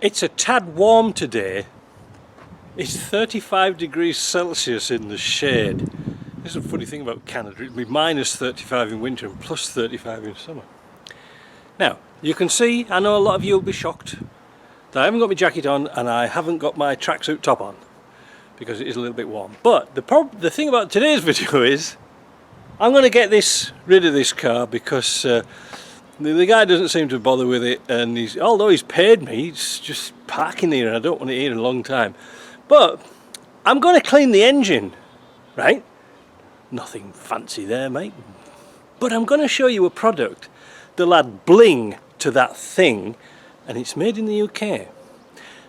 It's a tad warm today. It's 35 degrees Celsius in the shade. This is a funny thing about Canada. It'll be minus 35 in winter and plus 35 in summer. Now, you can see, I know a lot of you will be shocked that I haven't got my jacket on and I haven't got my tracksuit top on because it is a little bit warm. But the thing about today's video is I'm going to get rid of this car because the guy doesn't seem to bother with it, and although he's paid me, he's just parking here and I don't want it here in a long time. But I'm going to clean the engine, right? Nothing fancy there, mate. But I'm going to show you a product that'll add bling to that thing, and it's made in the UK.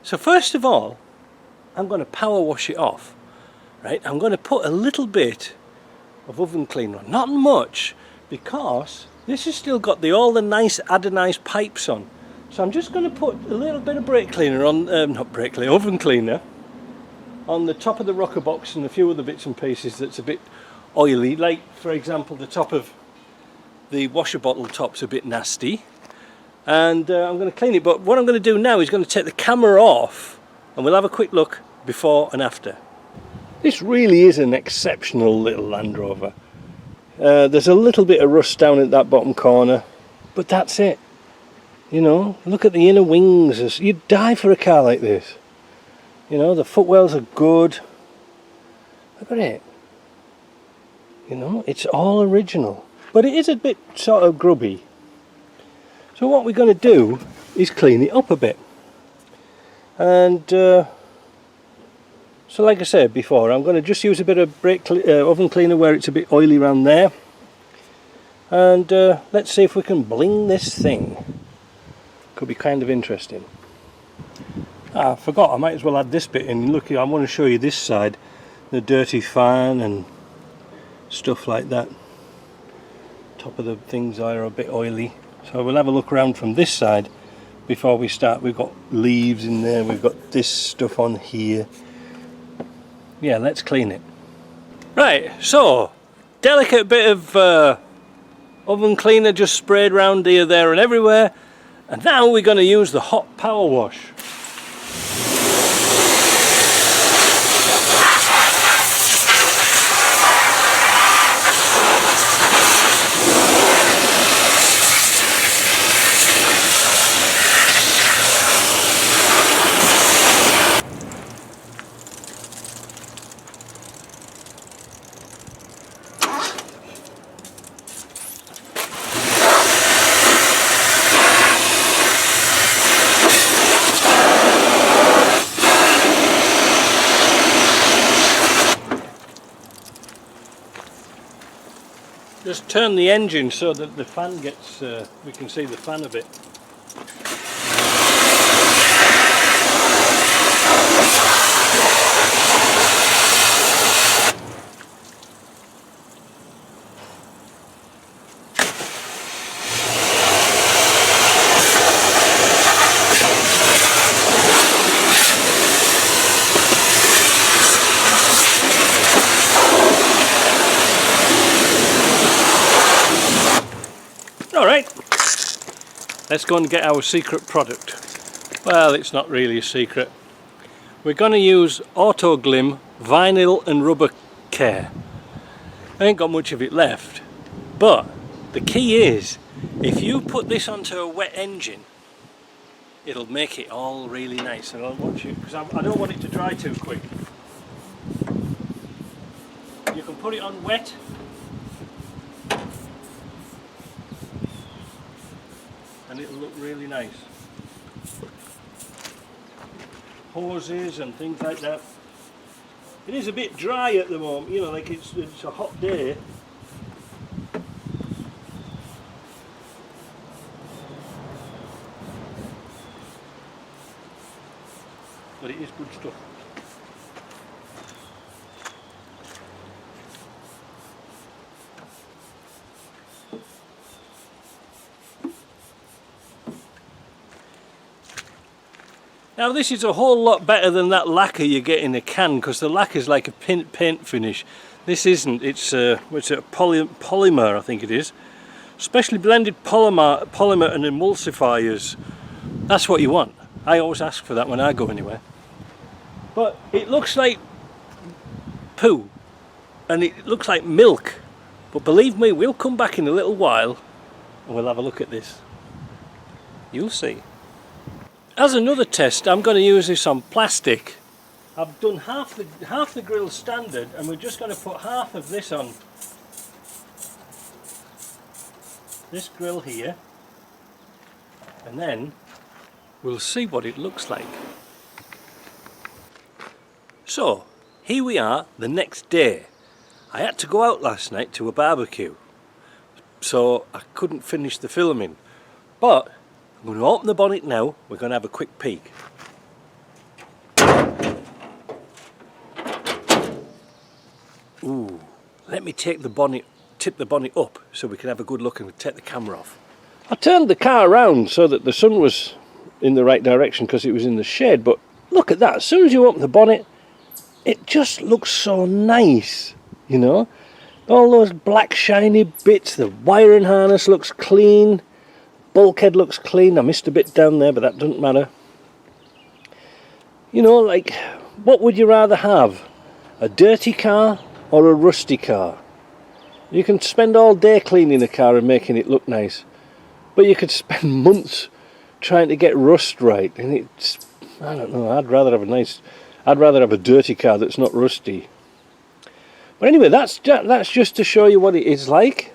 So first of all, I'm going to power wash it off, right? I'm going to put a little bit of oven cleaner on, not much, because this has still got all the nice anodized pipes on. So I'm just going to put a little bit of brake cleaner on, oven cleaner on the top of the rocker box and a few other bits and pieces that's a bit oily. Like, for example, the top of the washer bottle top's a bit nasty. And I'm going to clean it. But what I'm going to do now is going to take the camera off and we'll have a quick look before and after. This really is an exceptional little Land Rover. There's a little bit of rust down at that bottom corner, but that's it. You know, look at the inner wings. You'd die for a car like this. You know, the footwells are good. Look at it. You know, it's all original, but it is a bit sort of grubby. So what we're going to do is clean it up a bit. And so like I said before, I'm going to just use a bit of oven cleaner where it's a bit oily around there. And let's see if we can bling this thing. Could be kind of interesting. I forgot, I might as well add this bit in. Look, I want to show you this side. The dirty fan and stuff like that. Top of the things are a bit oily. So we'll have a look around from this side before we start. We've got leaves in there, we've got this stuff on here. Yeah, let's clean it. Right, so delicate bit of oven cleaner just sprayed around here, there and everywhere, and now we're going to use the hot power wash. Just turn the engine so that the fan gets, we can see the fan a bit. Alright, let's go and get our secret product. Well, it's not really a secret. We're going to use Autoglym Vinyl and Rubber care. I ain't got much of it left, but the key is, if you put this onto a wet engine, it'll make it all really nice. And I'll watch it, because I don't want it to dry too quick. You can put it on wet, and it'll look really nice. Hoses and things like that. It is a bit dry at the moment, you know, like it's a hot day. But it is good stuff. Now this is a whole lot better than that lacquer you get in a can, because the lacquer is like a paint finish. This isn't. It's a polymer, I think it is. Specially blended polymer and emulsifiers. That's what you want. I always ask for that when I go anywhere. But it looks like poo and it looks like milk. But believe me, we'll come back in a little while and we'll have a look at this. You'll see. As another test, I'm going to use this on plastic. I've done half the grill standard, and we're just going to put half of this on this grill here, and then we'll see what it looks like. So here we are the next day. I had to go out last night to a barbecue, so I couldn't finish the filming, but I'm going to open the bonnet now. We're going to have a quick peek. Ooh, let me take the bonnet, tip the bonnet up so we can have a good look and take the camera off. I turned the car around so that the sun was in the right direction because it was in the shade, but look at that. As soon as you open the bonnet, it just looks so nice, you know. All those black shiny bits, the wiring harness looks clean, bulkhead looks clean. I missed a bit down there, but that doesn't matter. You know, like, what would you rather have? A dirty car or a rusty car? You can spend all day cleaning a car and making it look nice, but you could spend months trying to get rust right, and it's, I don't know, I'd rather have a dirty car that's not rusty. But anyway, that's just to show you what it is like.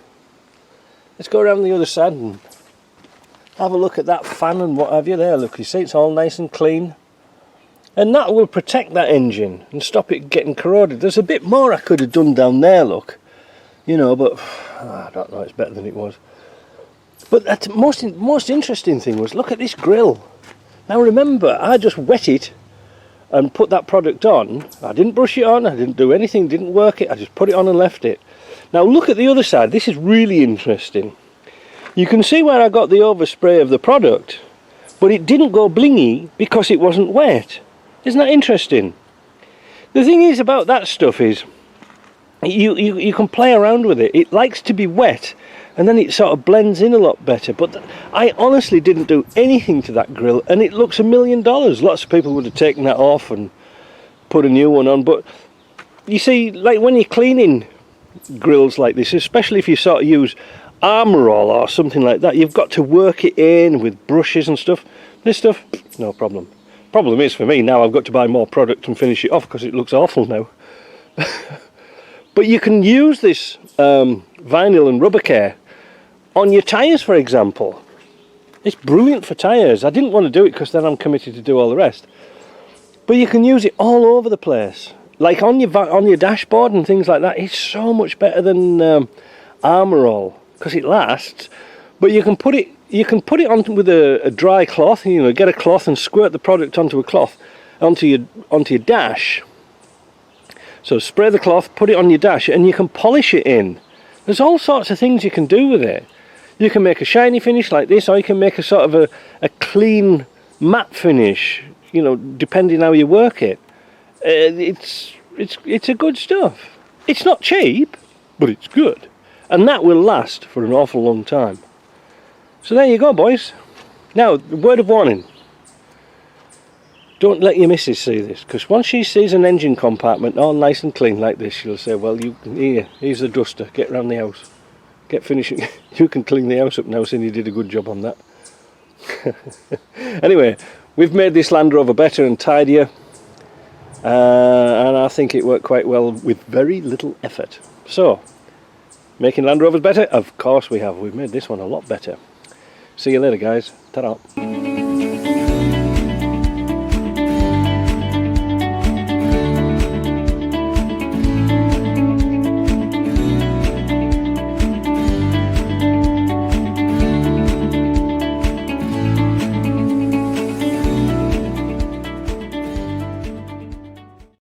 Let's go around the other side and have a look at that fan and what have you there. Look, you see it's all nice and clean. And that will protect that engine and stop it getting corroded. There's a bit more I could have done down there, look. You know, but I don't know, it's better than it was. But the most interesting thing was, look at this grill. Now remember, I just wet it and put that product on. I didn't brush it on, I didn't do anything, didn't work it, I just put it on and left it. Now look at the other side, this is really interesting. You can see where I got the overspray of the product, but it didn't go blingy because it wasn't wet. Isn't that interesting? The thing is about that stuff is, you can play around with it. It likes to be wet, and then it sort of blends in a lot better. But I honestly didn't do anything to that grill, and it looks $1 million. Lots of people would have taken that off and put a new one on. But you see, like when you're cleaning grills like this, especially if you sort of use Armor All or something like that, you've got to work it in with brushes and stuff. This stuff, no problem. Problem is for me now, I've got to buy more product and finish it off because it looks awful now. But you can use this vinyl and rubber care on your tyres, for example. It's brilliant for tyres. I didn't want to do it because then I'm committed to do all the rest. But you can use it all over the place, like on your dashboard and things like that. It's so much better than Armor All because it lasts. But you can put it on with a dry cloth. You know, get a cloth and squirt the product onto a cloth, onto your dash. So spray the cloth, put it on your dash, and you can polish it in. There's all sorts of things you can do with it. You can make a shiny finish like this, or you can make a sort of a clean matte finish. You know, depending how you work it. It's a good stuff. It's not cheap, but it's good, and that will last for an awful long time. So there you go, boys. Now, word of warning. Don't let your missus see this, because once she sees an engine compartment all nice and clean like this, she'll say, well, here's the duster, get round the house. Get finishing. You can clean the house up now, since you did a good job on that. Anyway, we've made this Land Rover better and tidier, and I think it worked quite well with very little effort. So, making Land Rovers better? Of course we have. We've made this one a lot better. See you later, guys. Ta-ra.